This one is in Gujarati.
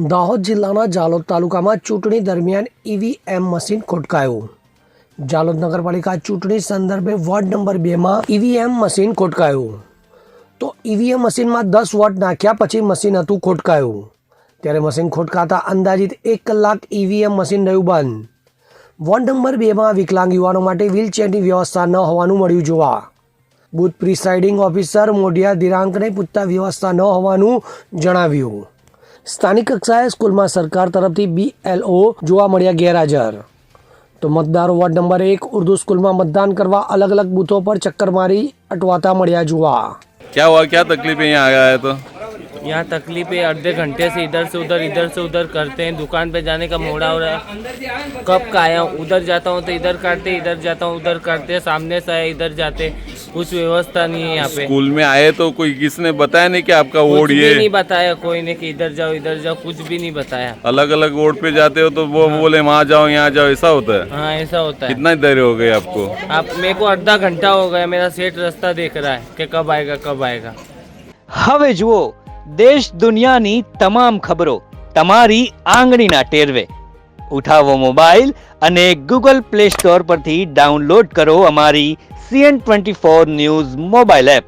દાહોદ જિલ્લાના જાલોદ તાલુકામાં ચૂંટણી દરમિયાન ઈવીએમ મશીન ખોટકાયું. જાલોદ નગરપાલિકા ચૂંટણી સંદર્ભે વોર્ડ નંબર 2માં ઈવીએમ મશીન ખોટકાયું. તો ઈવીએમ મશીનમાં 10 વોટ નાખ્યા પછી મશીન હતું ખોટકાયું. ત્યારે મશીન ખોટકાતા અંદાજિત 1 કલાક ઈવીએમ મશીન રહ્યું બંધ. વોર્ડ નંબર 2માં વિકલાંગ યુવાનો માટે વ્હીલચેરની વ્યવસ્થા ન હોવાનું મળ્યું જોવા. બુથ પ્રિસાઇડિંગ ઓફિસર મોઢિયા દિરાંકને પૂછતા વ્યવસ્થા ન હોવાનું જણાવ્યું. સ્થાનિક કક્ષાએ સ્કૂલમાં સરકાર તરફથી BLO જોવા મળ્યા ગેરહાજર. તો મતદારો વોર્ડ નંબર 1 ઉર્દू સ્કૂલમાં મતદાન કરવા अलग अलग बूथों पर चक्कर मारी अटवाता મળ્યા જોવા. क्या हुआ, क्या तकलीफ है? यहाँ आया है तो यहाँ तकलीफ है, आधे घंटे से इधर से उधर करते हैं. दुकान पे जाने का मोड़ा हो रहा है. कब का आया हूँ, उधर जाता हूँ तो इधर काटते, इधर जाता हूँ उधर काटते, सामने से आए इधर जाते. कुछ व्यवस्था नहीं है यहाँ पे. स्कूल में आए तो कोई किसने बताया नहीं कि आपका कुछ वोट भी ये? नहीं बताया कोई ने कि इधर जाओ, कुछ भी नहीं बताया. अलग अलग वोट पे जाते हो तो वो बोले वहाँ जाओ यहाँ जाओ, ऐसा होता है? हाँ ऐसा होता है. कितना देर हो गई आपको? आप मेरे को आधा घंटा हो गया. मेरा सेठ रास्ता देख रहा है कि कब आएगा. હવે જુઓ દેશ દુનિયાની તમામ ખબરો તમારી આંગળીના ટેરવે. ઉઠાવો મોબાઈલ અને ગૂગલ પ્લે સ્ટોર પરથી ડાઉનલોડ કરો અમારી CN24 ન્યૂઝ મોબાઈલ એપ.